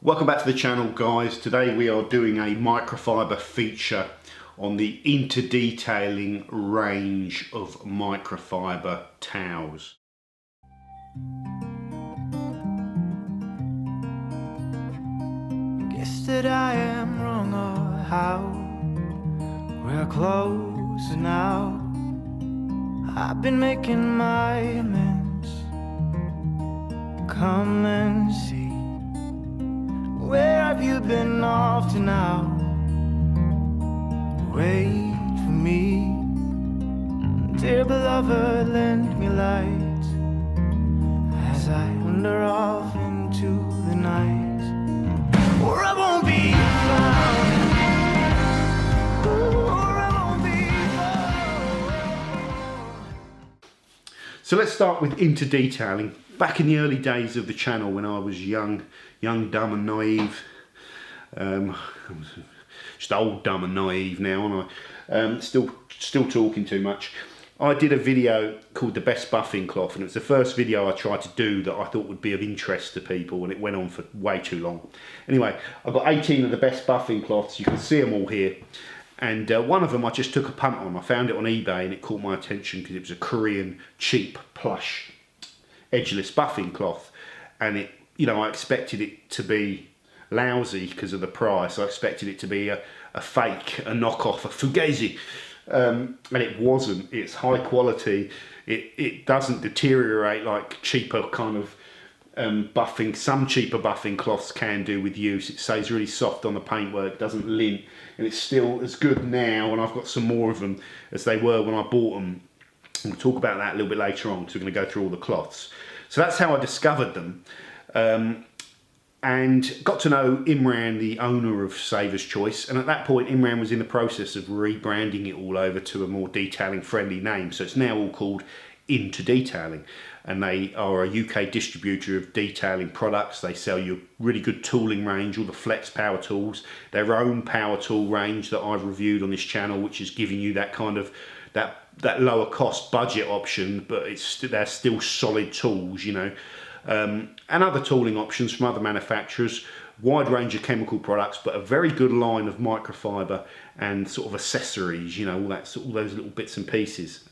Welcome back to the channel, guys. Today we are doing a microfiber feature on the In2detailing range of microfiber towels. Guess that I am wrong or how we're close now. I've been making my amends. Come and see. Where have you been off to now? Wait for me, dear beloved, lend me light as I wander off into the night, or I won't be found. Or I won't be found. So let's start with In2detailing. Back in the early days of the channel when I was young, dumb and naive, just old, dumb and naive now, and I still talking too much. I did a video called The Best Buffing Cloth, and it was the first video I tried to do that I thought would be of interest to people, and it went on for way too long. Anyway, I've got 18 of the best buffing cloths. You can see them all here. And one of them I just took a punt on. I found it on eBay and it caught my attention because it was a Korean cheap plush edgeless buffing cloth, and it, you know, I expected it to be lousy because of the price. I expected it to be a fake, a knockoff, a fugazi, and it wasn't. It's high quality. It doesn't deteriorate like cheaper kind of buffing. Some cheaper buffing cloths can do with use. It stays really soft on the paintwork, doesn't lint, and it's still as good now, and I've got some more of them, as they were when I bought them. We'll talk about that a little bit later on, so we're going to go through all the cloths. So that's how I discovered them, and got to know Imran, the owner of Saver's Choice, and at that point Imran was in the process of rebranding it all over to a more detailing friendly name, so it's now all called In2detailing, and they are a UK distributor of detailing products. They sell you a really good tooling range, all the flex power tools, their own power tool range that I've reviewed on this channel, which is giving you that kind of that lower cost budget option, but they're still solid tools, you know, and other tooling options from other manufacturers, wide range of chemical products, but a very good line of microfiber and sort of accessories, you know, all those little bits and pieces.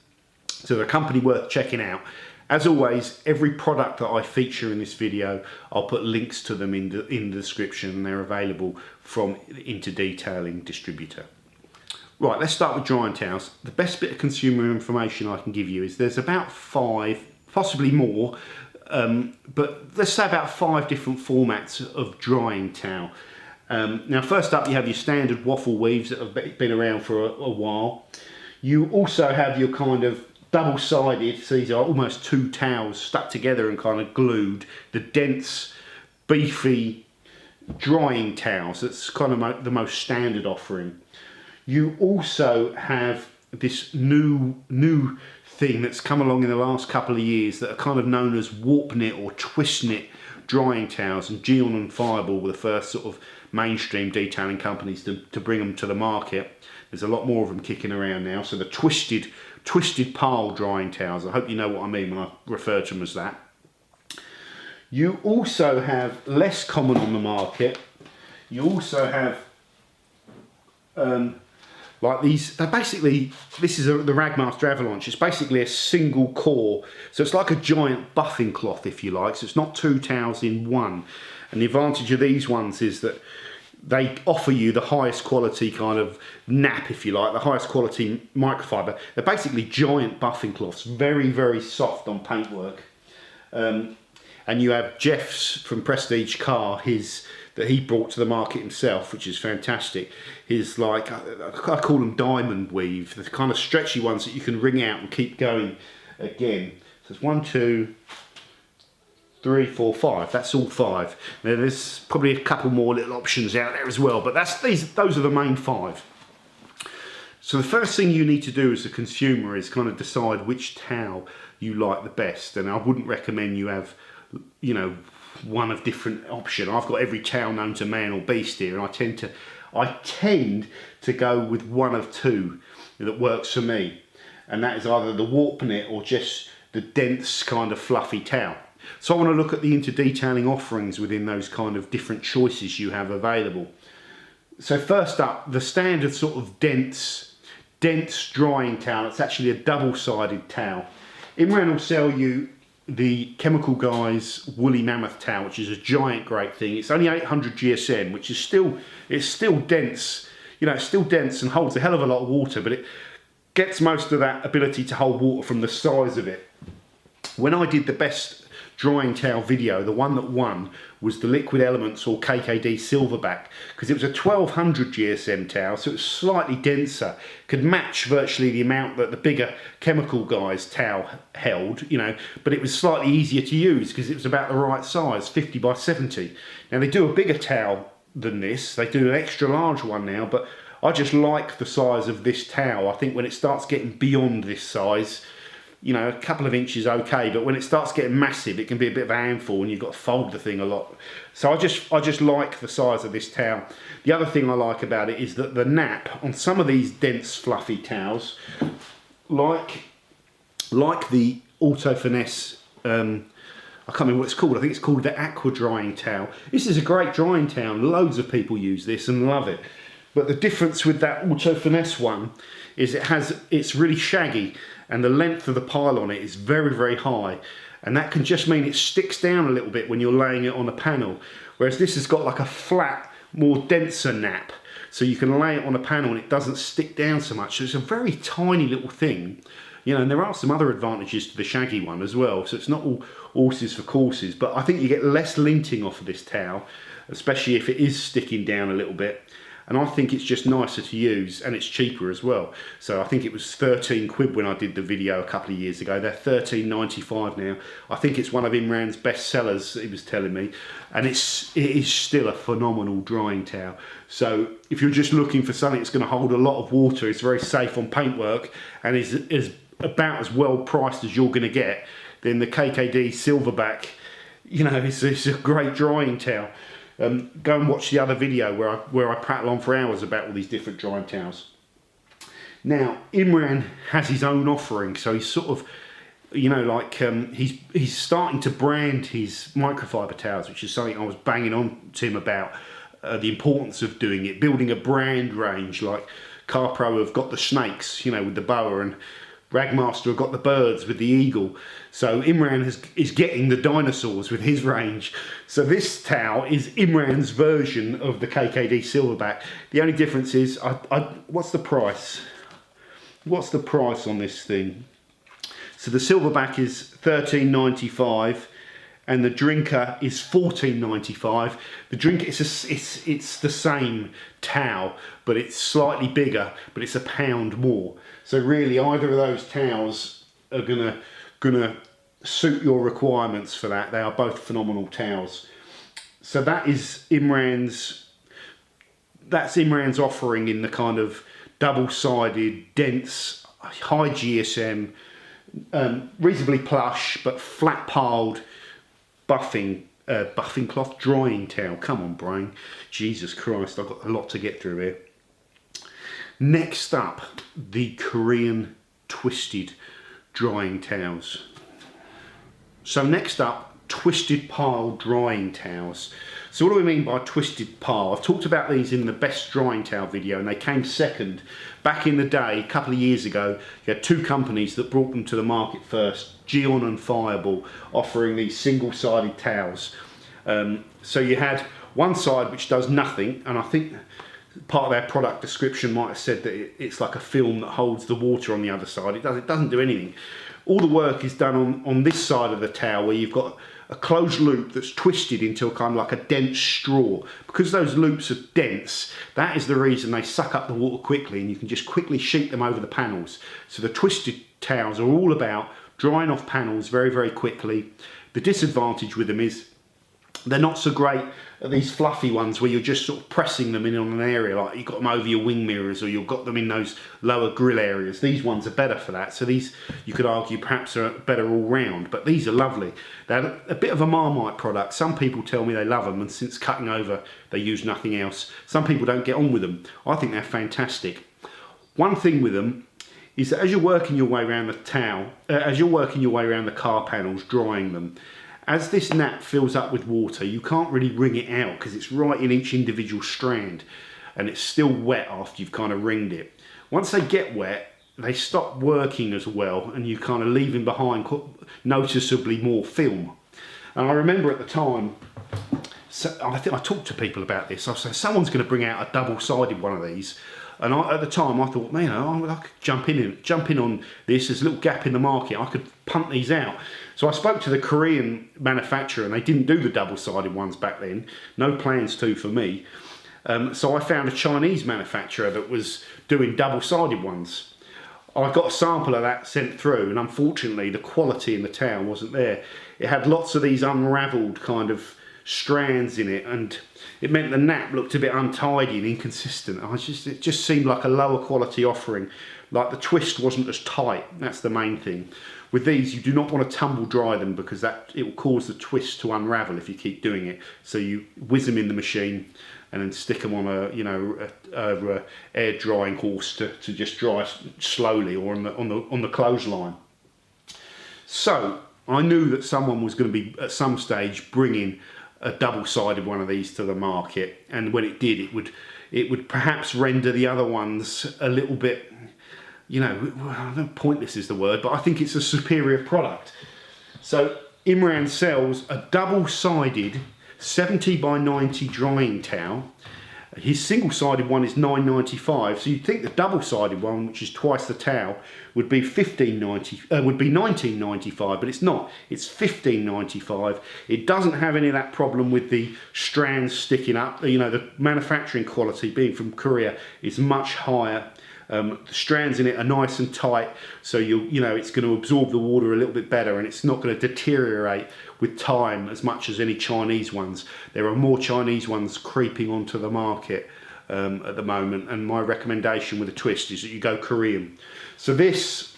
So they're a company worth checking out. As always, every product that I feature in this video, I'll put links to them in the description. They're available from In2detailing distributor. Right, let's start with drying towels. The best bit of consumer information I can give you is there's about 5, possibly more, but let's say about 5 different formats of drying towel. Now, first up, you have your standard waffle weaves that have been around for a while. You also have your kind of double-sided, so these are almost 2 towels stuck together and kind of glued, the dense, beefy drying towels. That's kind of the most standard offering. You also have this new thing that's come along in the last couple of years that are kind of known as warp knit or twist knit drying towels, and Geon and Fireball were the first sort of mainstream detailing companies to bring them to the market. There's a lot more of them kicking around now. So the twisted pile drying towels, I hope you know what I mean when I refer to them as that. You also have, less common on the market, you also have like these, they're basically, this is the Ragmaster Avalanche. It's basically a single core, so it's like a giant buffing cloth, if you like, so it's not 2 towels in one. And the advantage of these ones is that they offer you the highest quality kind of nap, if you like, the highest quality microfiber. They're basically giant buffing cloths, very, very soft on paintwork. And you have Jeff's from Prestige Car, that he brought to the market himself, which is fantastic. His, like, I call them diamond weave, the kind of stretchy ones that you can wring out and keep going again. So it's 1, 2, 3, 4, 5. That's all 5. Now there's probably a couple more little options out there as well, but those are the main 5. So the first thing you need to do as a consumer is kind of decide which towel you like the best, and I wouldn't recommend you have, you know, one of different option. I've got every towel known to man or beast here, and I tend to go with one of 2 that works for me, and that is either the warp knit or just the dense kind of fluffy towel. So I want to look at the into-detailing offerings within those kind of different choices you have available. So first up, the standard sort of dense drying towel. It's actually a double-sided towel. Imran will sell you the Chemical Guys Woolly Mammoth towel, which is a giant great thing. It's only 800 GSM, which is still dense. You know, it's still dense and holds a hell of a lot of water, but it gets most of that ability to hold water from the size of it. When I did the best drying towel video, the one that won was the Liquid Elements or KKD Silverback, because it was a 1200 GSM towel, so it was slightly denser, could match virtually the amount that the bigger Chemical Guys towel held, you know, but it was slightly easier to use because it was about the right size, 50 by 70. Now they do a bigger towel than this, they do an extra large one now, but I just like the size of this towel. I think when it starts getting beyond this size, you know, a couple of inches okay, but when it starts getting massive, it can be a bit of a handful and you've got to fold the thing a lot. So I just like the size of this towel. The other thing I like about it is that the nap on some of these dense fluffy towels, like the Auto Finesse, I can't remember what it's called, I think it's called the Aqua Drying Towel. This is a great drying towel, loads of people use this and love it. But the difference with that Auto Finesse one is it's really shaggy, and the length of the pile on it is very, very high, and that can just mean it sticks down a little bit when you're laying it on a panel, whereas this has got like a flat, more denser nap, so you can lay it on a panel and it doesn't stick down so much. So it's a very tiny little thing, you know, and there are some other advantages to the shaggy one as well, so it's not all horses for courses, but I think you get less linting off of this towel, especially if it is sticking down a little bit. And I think it's just nicer to use, and it's cheaper as well. So I think it was 13 quid when I did the video a couple of years ago. They're 13.95 now. I think it's one of Imran's best sellers, he was telling me. And it is still a phenomenal drying towel. So if you're just looking for something that's going to hold a lot of water, it's very safe on paintwork, and is about as well priced as you're going to get, then the KKD Silverback, you know, it's a great drying towel. Go and watch the other video where I prattle on for hours about all these different drying towels. Now, Imran has his own offering, so he's sort of, you know, like he's starting to brand his microfiber towels, which is something I was banging on to him about, the importance of doing it, building a brand range. Like CarPro have got the snakes, you know, with the boa, and Ragmaster have got the birds with the eagle. So Imran is getting the dinosaurs with his range. So this towel is Imran's version of the KKD Silverback. The only difference is, what's the price? What's the price on this thing? So the Silverback is $13.95 and the Drinker is $14.95. The Drinker, it's the same towel, but it's slightly bigger, but it's £1 more. So really, either of those towels are gonna suit your requirements for that. They are both phenomenal towels. So that is Imran's offering in the kind of double-sided, dense, high GSM, reasonably plush but flat-piled buffing cloth drying towel. Come on, brain. Jesus Christ, I've got a lot to get through here. Next up, the Korean twisted drying towels. So next up, twisted pile drying towels. So what do we mean by twisted pile? I've talked about these in the best drying towel video, and they came second. Back in the day, a couple of years ago, you had two companies that brought them to the market first, Geon and Fireball, offering these single-sided towels. So you had one side which does nothing, and I think part of their product description might have said that it's like a film that holds the water on the other side. It doesn't do anything. All the work is done on this side of the towel, where you've got a closed loop that's twisted into a kind of like a dense straw. Because those loops are dense, that is the reason they suck up the water quickly, and you can just quickly sheet them over the panels. So the twisted towels are all about drying off panels very, very quickly. The disadvantage with them is they're not so great at these fluffy ones where you're just sort of pressing them in on an area, like you've got them over your wing mirrors, or you've got them in those lower grill areas. These ones are better for that. So these, you could argue, perhaps are better all round, but these are lovely. They're a bit of a Marmite product. Some people tell me they love them, and since cutting over, they use nothing else. Some people don't get on with them. I think they're fantastic. One thing with them is that as you're working your way around the towel, as you're working your way around the car panels, drying them, As this nap fills up with water, you can't really wring it out because it's right in each individual strand, and it's still wet after you've kind of wringed it. Once they get wet, they stop working as well, and you kind of leaving behind noticeably more film. And I remember at the time, so I think I talked to people about this. I said, someone's going to bring out a double-sided one of these. And at the time, I thought, man, I could jump in on this. There's a little gap in the market. I could punt these out. So I spoke to the Korean manufacturer, and they didn't do the double-sided ones back then. No plans to for me. So I found a Chinese manufacturer that was doing double-sided ones. I got a sample of that sent through, and unfortunately, the quality in the towel wasn't there. It had lots of these unravelled kind of strands in it, and it meant the nap looked a bit untidy and inconsistent. It just seemed like a lower quality offering. Like the twist wasn't as tight. That's the main thing. With these, you do not want to tumble dry them because it will cause the twist to unravel if you keep doing it. So you whiz them in the machine and then stick them on a air drying horse to just dry slowly, or on the clothesline. So I knew that someone was going to be at some stage bringing a double-sided one of these to the market, and when it did, it would perhaps render the other ones a little bit, I don't know, pointless is the word, but I think it's a superior product. So Imran sells a double-sided 70 by 90 drying towel. His single-sided one is $9.95, so you'd think the double-sided one, which is twice the towel, would be $19.95, but it's not. It's $15.95. It doesn't have any of that problem with the strands sticking up. The manufacturing quality, being from Korea, is much higher. The strands in it are nice and tight, so it's going to absorb the water a little bit better, and it's not going to deteriorate with time as much as any Chinese ones. There are more Chinese ones creeping onto the market at the moment, and my recommendation with a twist is that you go Korean. So this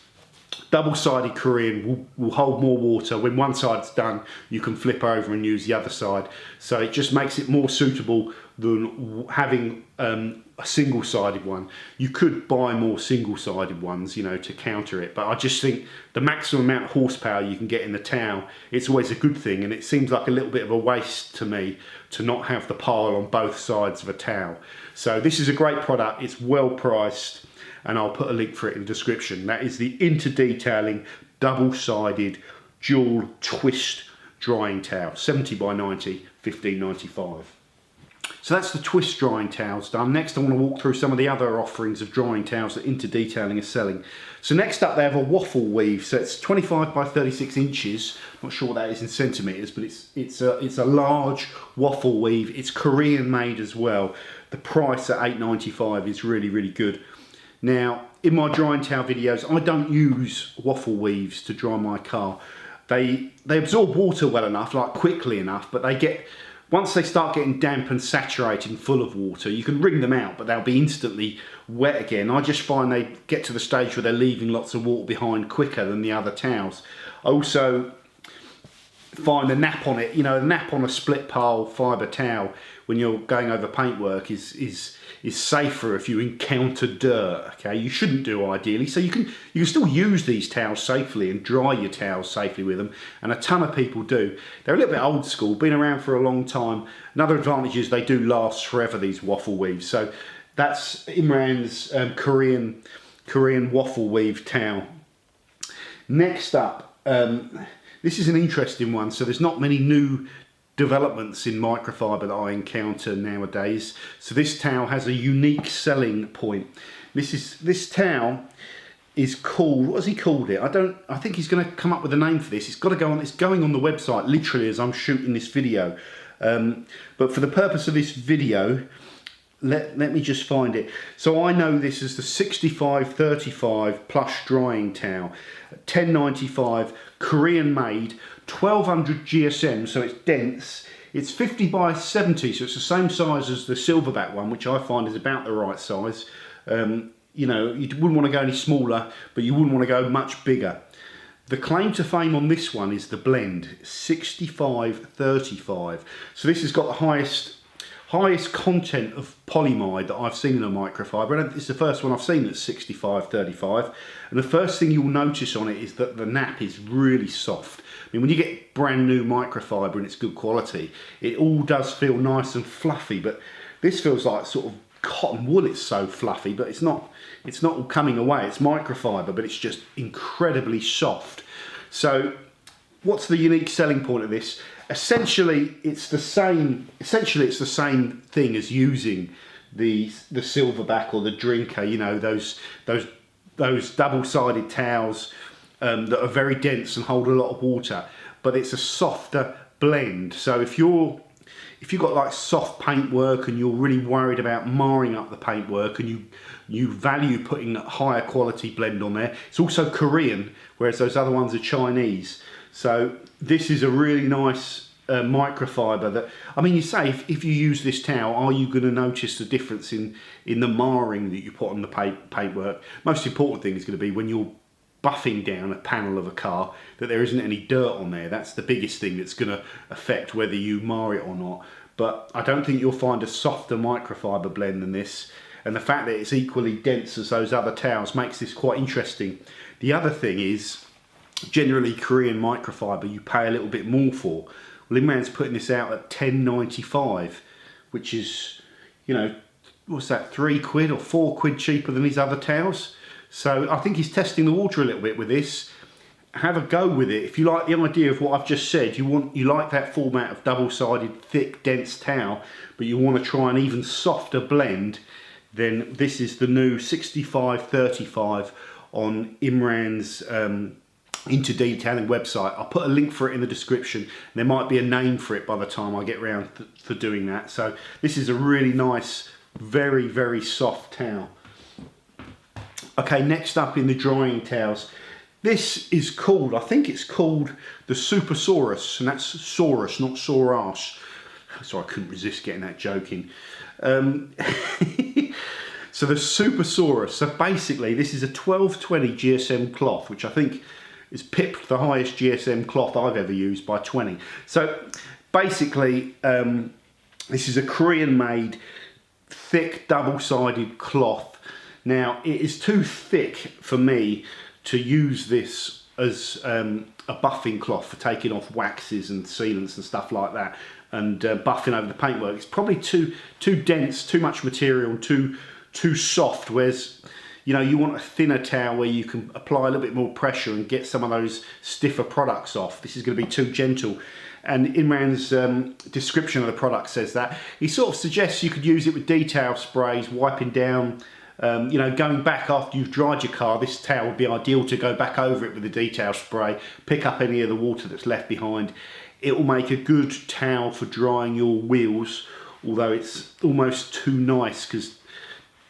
double-sided Korean will hold more water. When one side's done, you can flip over and use the other side. So it just makes it more suitable than having a single-sided one. You could buy more single-sided ones, to counter it, but I just think the maximum amount of horsepower you can get in the towel, it's always a good thing, and it seems like a little bit of a waste to me to not have the pile on both sides of a towel. So this is a great product. It's well priced, and I'll put a link for it in the description. That is the In2detailing double-sided dual twist drying towel, 70 by 90, $15.95. So that's the twist drying towels done. Next I want to walk through some of the other offerings of drying towels that In2detailing is selling. So next up they have a waffle weave. So it's 25 by 36 inches. Not sure what that is in centimetres, but it's a large waffle weave. It's Korean made as well. The price at $8.95 is really, really good. Now, in my drying towel videos, I don't use waffle weaves to dry my car. They absorb water well enough, like quickly enough, but once they start getting damp and saturated and full of water, you can wring them out, but they'll be instantly wet again. I just find they get to the stage where they're leaving lots of water behind quicker than the other towels. I also find the nap on it, the nap on a split pile fibre towel when you're going over paintwork is safer if you encounter dirt. Okay, you shouldn't do ideally. So you can still use these towels safely and dry your towels safely with them, and a ton of people do. They're a little bit old school, been around for a long time. Another advantage is they do last forever, these waffle weaves. So that's Imran's Korean waffle weave towel. Next up, this is an interesting one. So there's not many new developments in microfiber that I encounter nowadays. So this towel has a unique selling point. This towel is called, what has he called it? I think he's going to come up with a name for this. It's got to go on. It's going on the website literally as I'm shooting this video. But for the purpose of this video, let me just find it. So I know this is the 6535 Plush drying towel, $10.95, Korean made, 1200 GSM, so it's dense. It's 50 by 70, so it's the same size as the silverback one, which I find is about the right size. You wouldn't want to go any smaller, but you wouldn't want to go much bigger. The claim to fame on this one is the blend, 6535. So this has got the highest content of polyamide that I've seen in a microfiber, and it's the first one I've seen that's 65-35, and the first thing you'll notice on it is that the nap is really soft. I mean, when you get brand new microfiber and it's good quality, it all does feel nice and fluffy, but this feels like sort of cotton wool. It's so fluffy, but it's not all coming away. It's microfiber, but it's just incredibly soft. So what's the unique selling point of this? Essentially it's the same thing as using the silverback or the drinker, you know, those double-sided towels that are very dense and hold a lot of water, but it's a softer blend. So if you've got like soft paintwork and you're really worried about marring up the paintwork and you value putting a higher quality blend on there, it's also Korean, whereas those other ones are Chinese. So this is a really nice microfiber that, I mean, you say if you use this towel, are you going to notice the difference in the marring that you put on the paintwork? Most important thing is going to be when you're buffing down a panel of a car that there isn't any dirt on there. That's the biggest thing that's going to affect whether you mar it or not. But I don't think you'll find a softer microfiber blend than this, and the fact that it's equally dense as those other towels makes this quite interesting. The other thing is, generally Korean microfiber you pay a little bit more for. Well, Inman's putting this out at £10.95, which is, you know, what's that, £3 or £4 cheaper than these other towels. So I think he's testing the water a little bit with this. Have a go with it. If you like the idea of what I've just said, you like that format of double-sided, thick, dense towel, but you want to try an even softer blend, then this is the new 65-35 on Imran's In2detailing website. I'll put a link for it in the description. There might be a name for it by the time I get round for doing that. So this is a really nice, very, very soft towel. Okay, next up in the drying towels, this is called, I think it's called the Supersaurus, and that's Saurus, not Sauras. So I couldn't resist getting that joke in. So the Supersaurus, so basically this is a 1220 GSM cloth, which I think is pipped the highest GSM cloth I've ever used by 20. So basically this is a Korean made thick double-sided cloth. Now, it is too thick for me to use this as a buffing cloth for taking off waxes and sealants and stuff like that, and buffing over the paintwork. It's probably too dense, too much material, too soft, whereas, you know, you want a thinner towel where you can apply a little bit more pressure and get some of those stiffer products off. This is going to be too gentle. And Imran's description of the product says that. He sort of suggests you could use it with detail sprays, wiping down, you know, going back after you've dried your car. This towel would be ideal to go back over it with a detail spray, pick up any of the water that's left behind. It will make a good towel for drying your wheels, although it's almost too nice because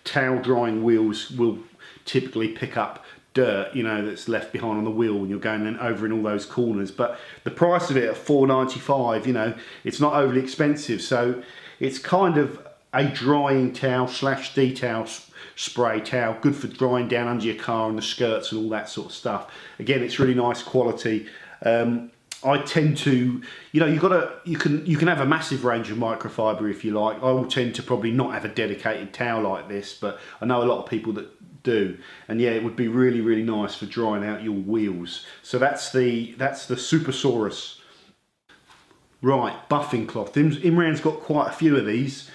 towel drying wheels will typically pick up dirt, you know, that's left behind on the wheel when you're going over in all those corners. But the price of it at £4.95, you know, it's not overly expensive, so it's kind of a drying towel slash detail spray towel, good for drying down under your car and the skirts and all that sort of stuff. Again, it's really nice quality. I tend to, you know, you can have a massive range of microfiber if you like. I will tend to probably not have a dedicated towel like this, but I know a lot of people that do, and yeah, it would be really, really nice for drying out your wheels. So that's the Supersaurus. Right, buffing cloth. Imran's got quite a few of these.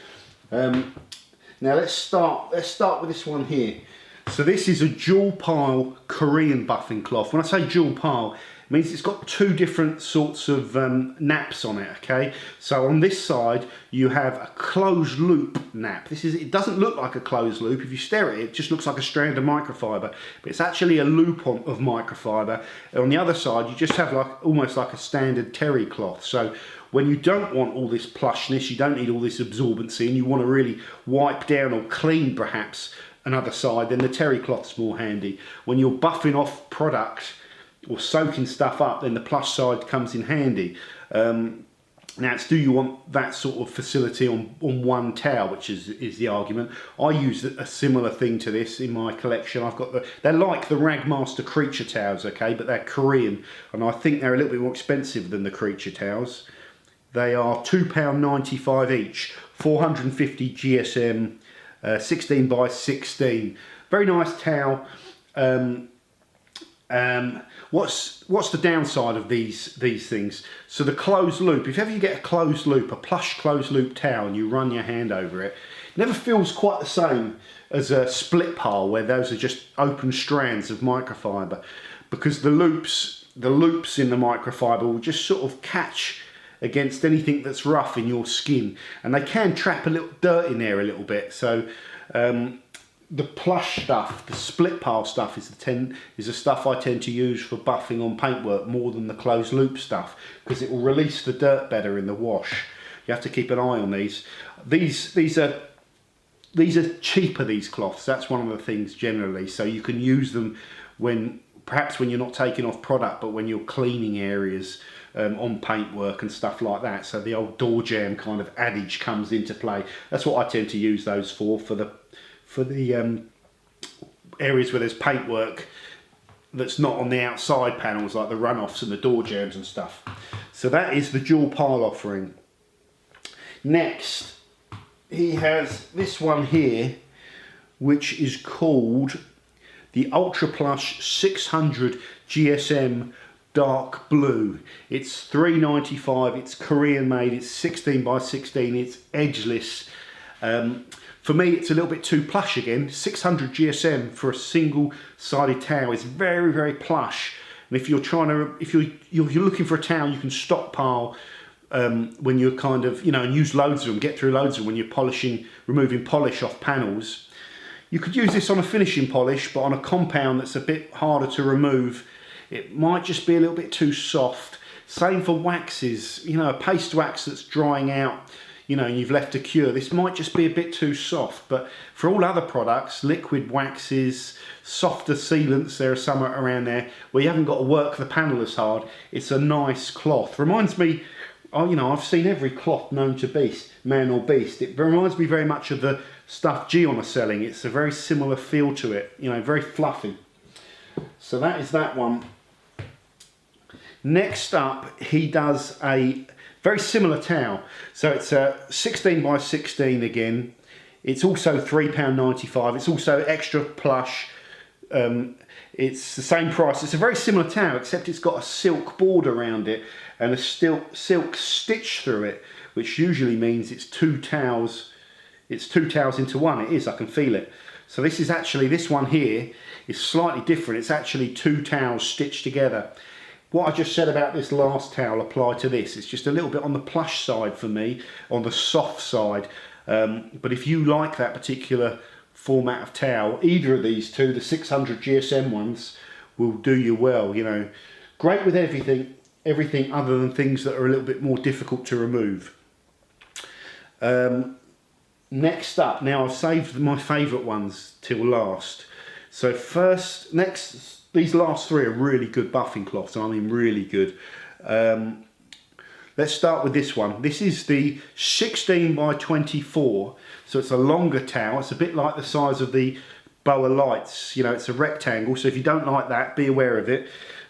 Now let's start with this one here. So this is a dual pile Korean buffing cloth. When I say dual pile, it means it's got two different sorts of naps on it, okay? So on this side you have a closed loop nap. It doesn't look like a closed loop. If you stare at it, it just looks like a strand of microfiber, but it's actually a loop of microfiber. And on the other side you just have almost like a standard terry cloth. So when you don't want all this plushness, you don't need all this absorbency, and you want to really wipe down or clean perhaps another side, then the terry cloth's more handy. When you're buffing off product or soaking stuff up, then the plush side comes in handy. Now it's, do you want that sort of facility on one towel, which is the argument. I use a similar thing to this in my collection. I've got they're like the Ragmaster Creature towels, okay, but they're Korean, and I think they're a little bit more expensive than the Creature towels. They are £2.95 each 450 GSM, 16 by 16. Very nice towel. What's the downside of these things? So the closed loop, if ever you get a closed loop, a Plush closed loop towel, and you run your hand over it, it never feels quite the same as a split pile where those are just open strands of microfiber, because the loops in the microfiber will just sort of catch against anything that's rough in your skin, and they can trap a little dirt in there a little bit. So the Plush stuff, the split pile stuff, is the stuff I tend to use for buffing on paintwork more than the closed loop stuff, because it will release the dirt better in the wash. You have to keep an eye on these. These are cheaper, these cloths. That's one of the things generally. So you can use them perhaps when you're not taking off product, but when you're cleaning areas on paintwork and stuff like that. So the old door jam kind of adage comes into play. That's what I tend to use those for the areas where there's paintwork that's not on the outside panels, like the runoffs and the door jambs and stuff. So that is the dual pile offering. Next, he has this one here, which is called the Ultra Plush 600 GSM dark blue. It's $3.95. It's Korean made. It's 16 by 16. It's edgeless. For me, it's a little bit too plush again. 600 GSM for a single-sided towel is very, very plush. And if you're looking for a towel you can stockpile when you're kind of, and use loads of them, get through loads of them when you're removing polish off panels, you could use this on a finishing polish, but on a compound that's a bit harder to remove, it might just be a little bit too soft. Same for waxes, a paste wax that's drying out, and you've left to cure. This might just be a bit too soft, but for all other products, liquid waxes, softer sealants, there are some around there where you haven't got to work the panel as hard. It's a nice cloth. Reminds me, I've seen every cloth known to beast, man or beast. It reminds me very much of the stuff Gion are selling. It's a very similar feel to it, very fluffy. So that is that one. Next up, he does a very similar towel. So it's a 16 by 16 again. It's also £3.95. It's also extra plush. It's the same price. It's a very similar towel, except it's got a silk border around it and a silk stitch through it, which usually means it's two towels. It's two towels into one. It is, I can feel it. So this one here is slightly different. It's actually two towels stitched together. What I just said about this last towel apply to this. It's just a little bit on the plush side for me, on the soft side. But if you like that particular format of towel, either of these two, the 600 GSM ones, will do you well. Great with everything other than things that are a little bit more difficult to remove. Next up, now I've saved my favourite ones till last. So these last three are really good buffing cloths. I mean really good. Let's start with this one. This is the 16 by 24. So it's a longer towel. It's a bit like the size of the Boa Lights. It's a rectangle. So if you don't like that, be aware of it.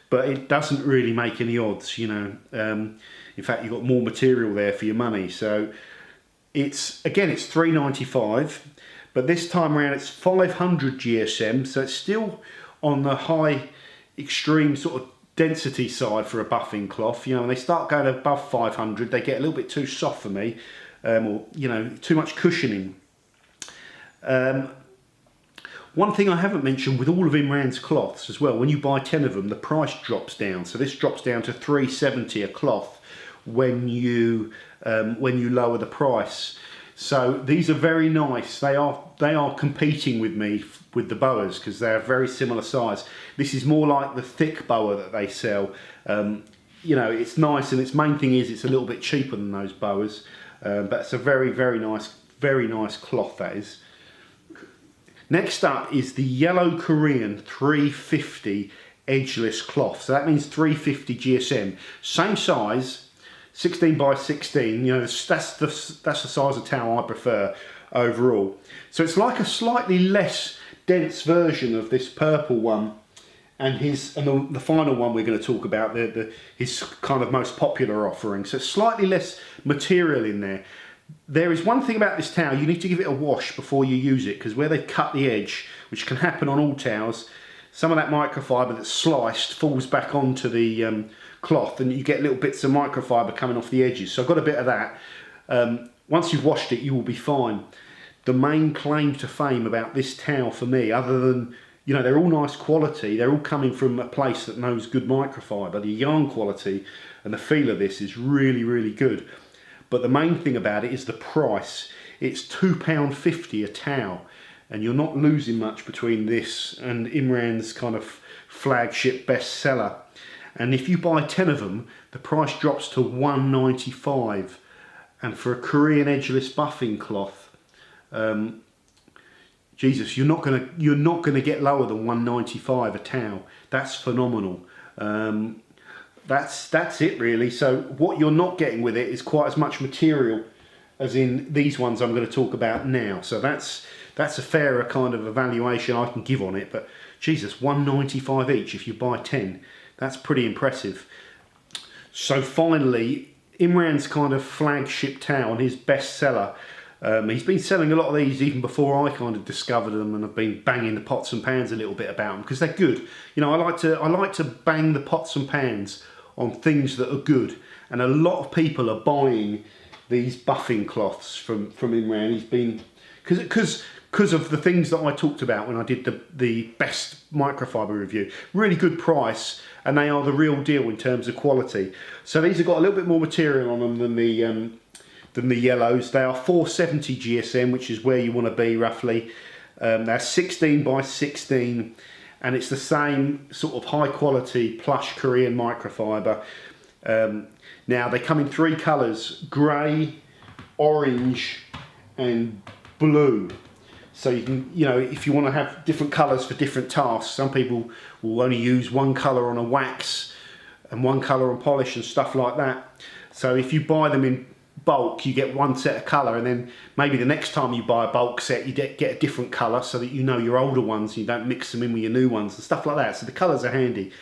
But it doesn't really make any odds, In fact, you've got more material there for your money. So it's $3.95. But this time around it's 500 GSM. So it's still on the high extreme sort of density side for a buffing cloth. When they start going above 500, they get a little bit too soft for me, or too much cushioning. One thing I haven't mentioned with all of Imran's cloths as well, when you buy 10 of them, the price drops down. So this drops down to $3.70 a cloth when you lower the price. So these are very nice. They are competing with me with the boas because they're very similar size. This is more like the thick boa that they sell. It's nice, and its main thing is it's a little bit cheaper than those boas. But it's a very, very nice cloth, that is. Next up is the yellow Korean 350 edgeless cloth. So that means 350 GSM. Same size, 16 by 16. That's the size of towel I prefer overall. So it's like a slightly less dense version of this purple one, and the final one we're going to talk about, his kind of most popular offering. So it's slightly less material in there. There is one thing about this towel, you need to give it a wash before you use it, because where they've cut the edge, which can happen on all towels, some of that microfiber that's sliced falls back onto the cloth, and you get little bits of microfiber coming off the edges. So I've got a bit of that. Once you've washed it, you will be fine. The main claim to fame about this towel for me, other than, you know, they're all nice quality, they're all coming from a place that knows good microfiber, the yarn quality and the feel of this is really, really good. But the main thing about it is the price. It's £2.50 a towel, and you're not losing much between this and Imran's kind of flagship bestseller. And if you buy 10 of them, the price drops to £1.95. And for a Korean edgeless buffing cloth, Jesus, you're not gonna get lower than £1.95 a towel. That's phenomenal. That's it really. So what you're not getting with it is quite as much material as in these ones I'm going to talk about now. So that's a fairer kind of evaluation I can give on it. But Jesus, £1.95 each if you buy 10. That's pretty impressive. So finally, Imran's kind of flagship towel and his bestseller. He's been selling a lot of these even before I kind of discovered them, and I've been banging the pots and pans a little bit about them because they're good. You know, I like to bang the pots and pans on things that are good, and a lot of people are buying these buffing cloths from Imran. He's been because of the things that I talked about when I did the best microfiber review. Really good price, and they are the real deal in terms of quality. So these have got a little bit more material on them than the yellows. They are 470 GSM, which is where you want to be roughly. They're 16 by 16, and it's the same sort of high quality plush Korean microfiber. Now they come in 3 colours: grey, orange and blue. So you can, you know, if you want to have different colours for different tasks. Some people will only use one colour on a wax and one colour on polish and stuff like that. So if you buy them in bulk, you get one set of colour, and then maybe the next time you buy a bulk set you get a different colour, so that you know your older ones, you don't mix them in with your new ones and stuff like that. So the colours are handy.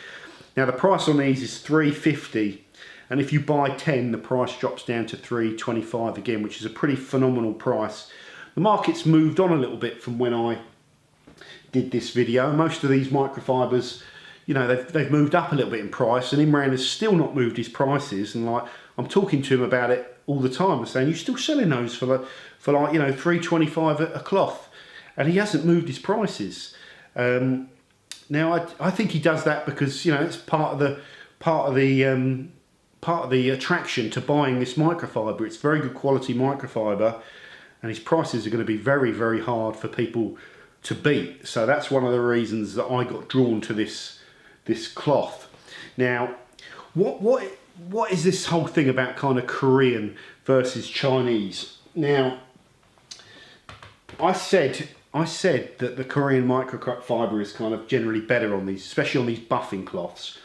Now the price on these is £3.50, and if you buy 10 the price drops down to £3.25 again, which is a pretty phenomenal price. The market's moved on a little bit from when I did this video. Most of these microfibers, you know, they've moved up a little bit in price, and Imran has still not moved his prices. And like, I'm talking to him about it all the time. I'm saying, you're still selling those for like, you know, £3.25 a cloth, and he hasn't moved his prices. Now I think he does that because, you know, it's part of the attraction to buying this microfiber. It's very good quality microfiber, and his prices are going to be very, very hard for people to beat. So that's one of the reasons that I got drawn to this cloth. Now, what is this whole thing about kind of Korean versus Chinese? Now, I said that the Korean microfiber is kind of generally better on these, especially on these buffing cloths.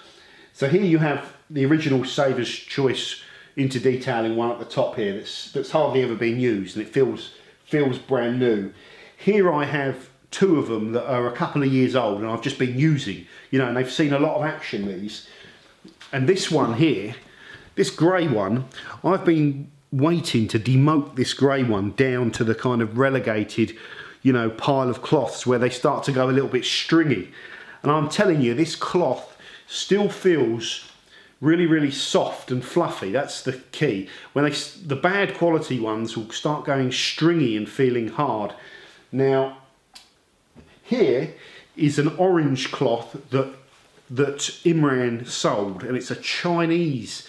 So here you have the original Saver's Choice In2detailing one at the top here that's hardly ever been used, and it feels brand new. Here I have 2 of them that are a couple of years old, and I've just been using, you know, and they've seen a lot of action, these. And this one here, this grey one, I've been waiting to demote this grey one down to the kind of relegated, you know, pile of cloths where they start to go a little bit stringy. And I'm telling you, this cloth still feels really, really soft and fluffy. That's the key. When the bad quality ones will start going stringy and feeling hard. Now, here is an orange cloth that Imran sold, and it's a Chinese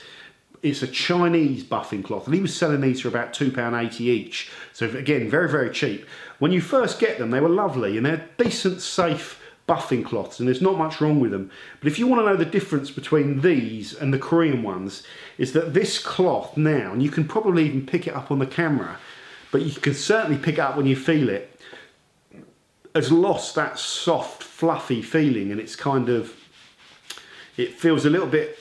buffing cloth, and he was selling these for about £2.80 each. So again, very, very cheap. When you first get them, they were lovely, and they're decent, safe buffing cloths, and there's not much wrong with them. But if you want to know the difference between these and the Korean ones, is that this cloth now, and you can probably even pick it up on the camera, but you can certainly pick it up when you feel it, has lost that soft, fluffy feeling, and it's kind of, it feels a little bit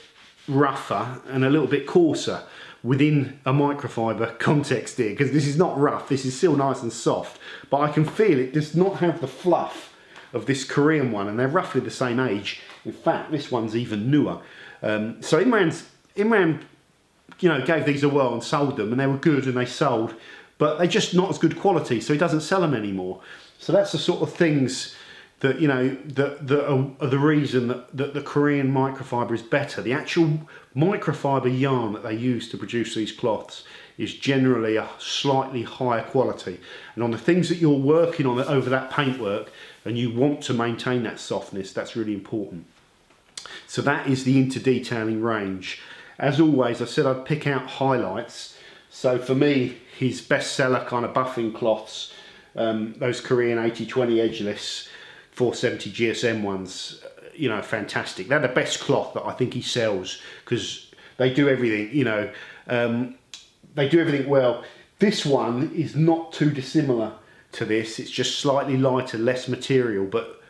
rougher and a little bit coarser within a microfiber context here, because this is not rough, this is still nice and soft, but I can feel it does not have the fluff of this Korean one, and they're roughly the same age. In fact, this one's even newer. So Imran, you know, gave these a whirl and sold them, and they were good and they sold. but they're just not as good quality, so he doesn't sell them anymore. So that's the sort of things that, you know, that are the reason that the Korean microfiber is better. The actual microfiber yarn that they use to produce these cloths is generally a slightly higher quality. And on the things that you're working on over that paintwork and you want to maintain that softness, that's really important. So that is the In2detailing range. As always, I said I'd pick out highlights. So for me, his bestseller kind of buffing cloths, those Korean 80/20 edgeless 470 GSM ones, you know, fantastic. They're the best cloth that I think he sells, because they do everything, you know, they do everything well. This one is not too dissimilar to this. It's just slightly lighter, less material, but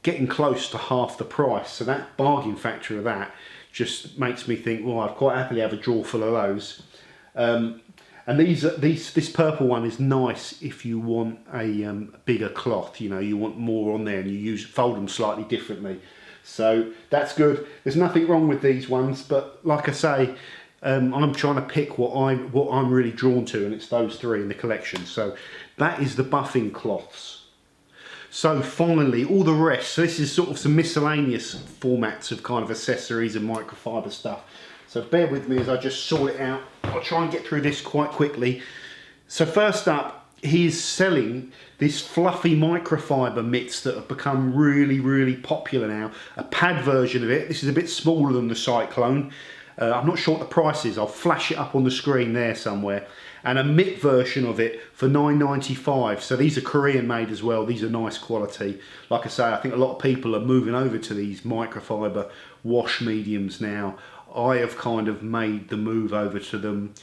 getting close to half the price. So that bargain factor of that just makes me think, well, I'd quite happily have a drawer full of those. And this purple one is nice if you want a bigger cloth. You know, you want more on there, and you fold them slightly differently. So that's good. There's nothing wrong with these ones, but like I say, I'm trying to pick what I'm really drawn to, and it's those three in the collection. So that is the buffing cloths. So finally, all the rest. So this is sort of some miscellaneous formats of kind of accessories and microfiber stuff. So bear with me as I just sort it out. I'll try and get through this quite quickly. So first up, he's selling this fluffy microfiber mitts that have become really, really popular now. A pad version of it. This is a bit smaller than the Cyclone. I'm not sure what the price is. I'll flash it up on the screen there somewhere. And a mitt version of it for $9.95. So these are Korean made as well. These are nice quality. Like I say, I think a lot of people are moving over to these microfiber wash mediums now. I have kind of made the move over to them.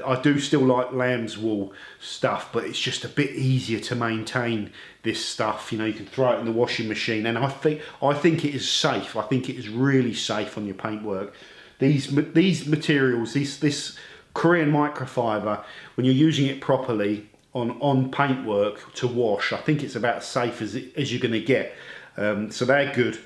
I do still like lamb's wool stuff, but it's just a bit easier to maintain this stuff. You know, you can throw it in the washing machine, and I think it is safe. I think it is really safe on your paintwork. These materials, this Korean microfiber, when you're using it properly on paintwork to wash, I think it's about as safe as you're going to get. So they're good.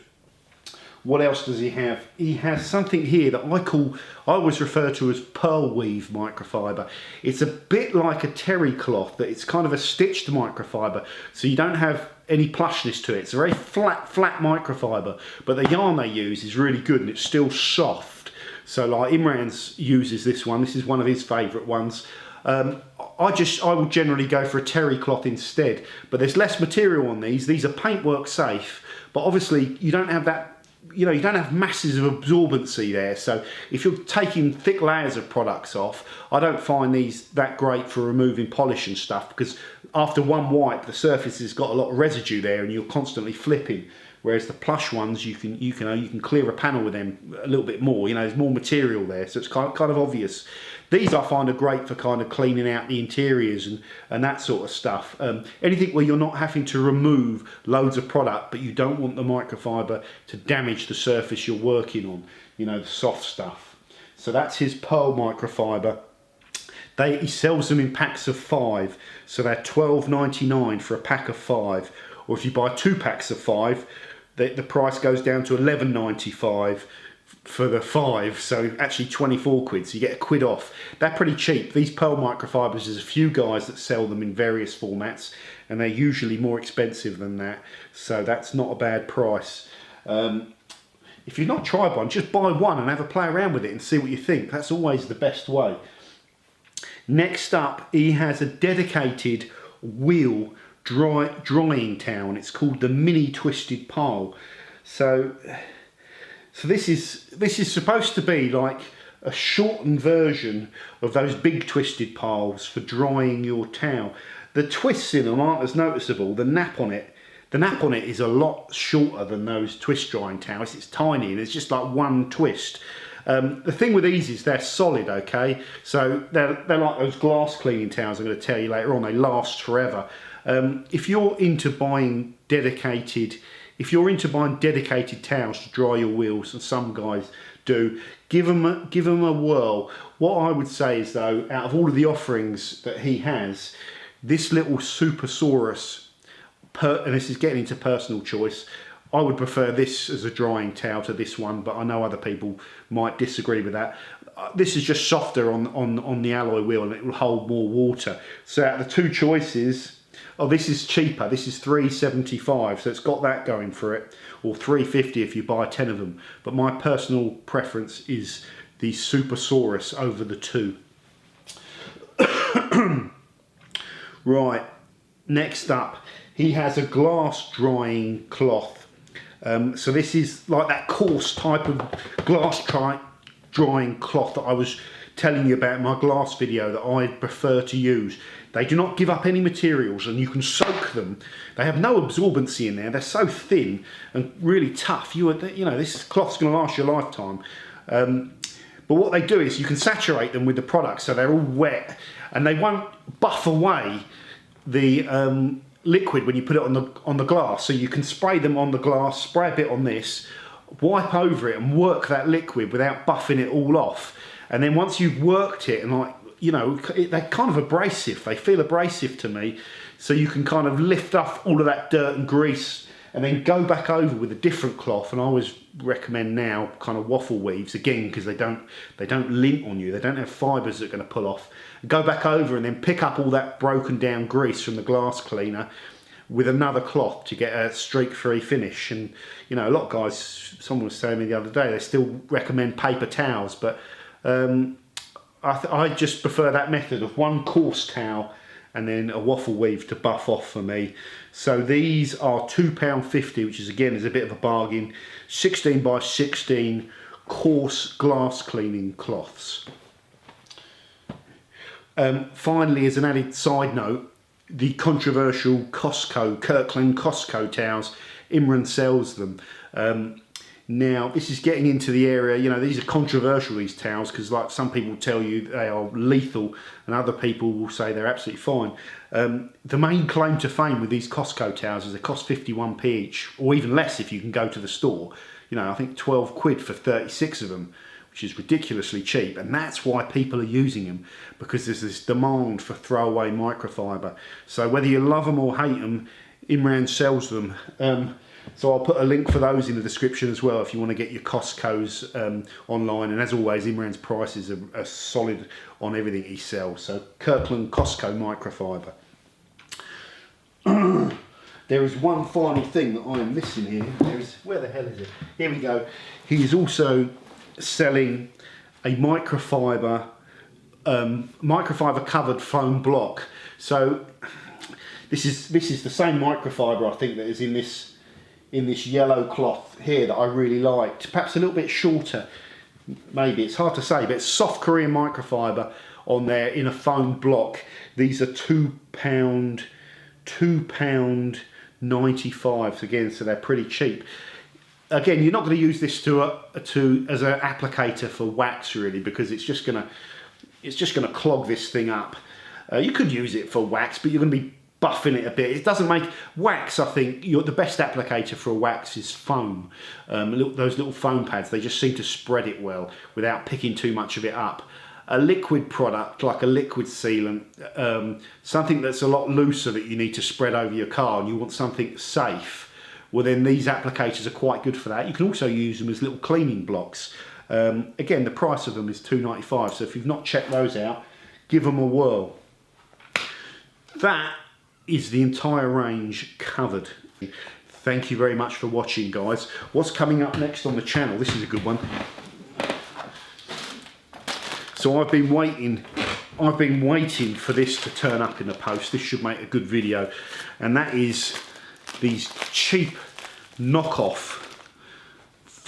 What else does he have? He has something here that I always refer to as pearl weave microfiber. It's a bit like a terry cloth, that it's kind of a stitched microfiber, so you don't have any plushness to it. It's a very flat microfiber, but the yarn they use is really good, and it's still soft. So like Imran's uses this one. This is one of his favourite ones. I would generally go for a terry cloth instead, but there's less material on these. These are paintwork safe, but obviously you don't have that. You know, you don't have masses of absorbency there, so if you're taking thick layers of products off, I don't find these that great for removing polish and stuff, because after one wipe the surface has got a lot of residue there and you're constantly flipping. Whereas the Plush ones, you can clear a panel with them a little bit more. You know, there's more material there, so it's kind of obvious. These I find are great for kind of cleaning out the interiors and that sort of stuff. Anything where you're not having to remove loads of product, but you don't want the microfiber to damage the surface you're working on, you know, the soft stuff. So that's his pearl microfiber. He sells them in packs of 5, so they're $12.99 for a pack of 5. Or if you buy 2 packs of 5, the price goes down to $11.95 for the 5, so actually 24 quid, so you get a quid off. They're pretty cheap. These pearl microfibers, there's a few guys that sell them in various formats, and they're usually more expensive than that, so that's not a bad price. If you've not tried one, just buy one and have a play around with it and see what you think. That's always the best way. Next up, he has a dedicated wheel drying towel, and it's called the Mini Twisted Pile. So this is supposed to be like a shortened version of those big twisted piles for drying your towel. The twists in them aren't as noticeable. The nap on it is a lot shorter than those twist drying towels. It's tiny and it's just like one twist. The thing with these is they're solid, okay? So they're like those glass cleaning towels I'm going to tell you later on. They last forever. If you're into buying dedicated towels to dry your wheels, and some guys do, give them a whirl. What I would say is, though, out of all of the offerings that he has, this little Supersaurus, and this is getting into personal choice, I would prefer this as a drying towel to this one, but I know other people might disagree with that. this is just softer on the alloy wheel, and it will hold more water. So out of the two choices, oh, this is cheaper. This is $3.75, so it's got that going for it, or $3.50 if you buy 10 of them. But my personal preference is the Supersaurus over the two. Right, next up, he has a glass drying cloth. So this is like that coarse type of glass drying cloth that I was telling you about in my glass video that I prefer to use. They do not give up any materials, and you can soak them. They have no absorbency in there. They're so thin and really tough. You know, this cloth's going to last your lifetime. But what they do is you can saturate them with the product so they're all wet, and they won't buff away the liquid when you put it on the glass. So you can spray them on the glass, spray a bit on this, wipe over it and work that liquid without buffing it all off. And then once you've worked it, and like, you know, they're kind of abrasive. They feel abrasive to me. So you can kind of lift off all of that dirt and grease and then go back over with a different cloth. And I always recommend now kind of waffle weaves, again, because they don't lint on you. They don't have fibres that are going to pull off. Go back over and then pick up all that broken down grease from the glass cleaner with another cloth to get a streak-free finish. And, you know, a lot of guys, someone was telling me the other day, they still recommend paper towels, but I just prefer that method of one coarse towel and then a waffle weave to buff off for me. So these are £2.50, which is, again, is a bit of a bargain. 16 by 16 coarse glass cleaning cloths. Finally, as an added side note, the controversial Kirkland Costco towels, Imran sells them. Now, this is getting into the area, you know, these are controversial, these towels, because like some people tell you they are lethal and other people will say they're absolutely fine. The main claim to fame with these Costco towels is they cost 51p each, or even less if you can go to the store. You know, I think 12 quid for 36 of them, which is ridiculously cheap, and that's why people are using them, because there's this demand for throwaway microfiber. So whether you love them or hate them, Imran sells them. So I'll put a link for those in the description as well if you want to get your Costco's online. And as always, Imran's prices are solid on everything he sells. So Kirkland Costco microfiber. There is one final thing that I am missing here. Where the hell is it? Here we go. He is also selling a microfiber covered foam block. So this is the same microfiber, I think, that is in this yellow cloth here that I really liked. Perhaps a little bit shorter, maybe, it's hard to say, but it's soft Korean microfiber on there in a foam block. These are £2.95 again, so they're pretty cheap. Again, you're not going to use this as an applicator for wax, really, because it's just going to clog this thing up. You could use it for wax, but you're going to be buffing it a bit. It doesn't make wax. I think the best applicator for a wax is foam. Those little foam pads, they just seem to spread it well without picking too much of it up. A liquid product like a liquid sealant, something that's a lot looser that you need to spread over your car, and you want something safe, well, then these applicators are quite good for that. You can also use them as little cleaning blocks. Again, the price of them is $2.95, so if you've not checked those out, give them a whirl. That is the entire range covered. Thank you very much for watching, guys. What's coming up next on the channel? This is a good one. So I've been waiting for this to turn up in the post. This should make a good video, and that is these cheap knockoff.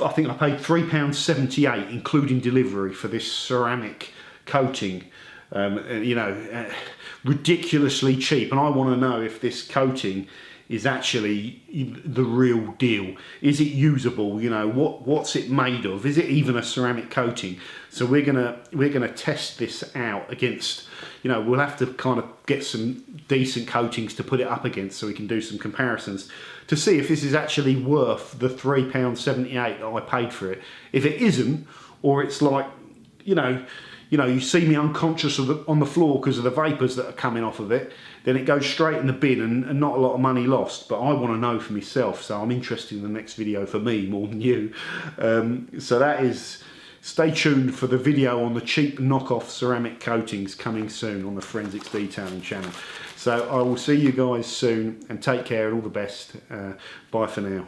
I think I paid £3.78 including delivery for this ceramic coating. You know, ridiculously cheap, and I want to know if this coating is actually the real deal. Is it usable? You know, what's it made of? Is it even a ceramic coating? So we're gonna test this out against, you know, we'll have to kind of get some decent coatings to put it up against so we can do some comparisons to see if this is actually worth the £3.78 that I paid for it. If it isn't, or it's like, you know, you see me unconscious on the floor because of the vapours that are coming off of it, then it goes straight in the bin and not a lot of money lost. But I want to know for myself, so I'm interested in the next video for me more than you. So that is stay tuned for the video on the cheap knockoff ceramic coatings coming soon on the Forensics Detailing channel. So I will see you guys soon, and take care and all the best. Bye for now.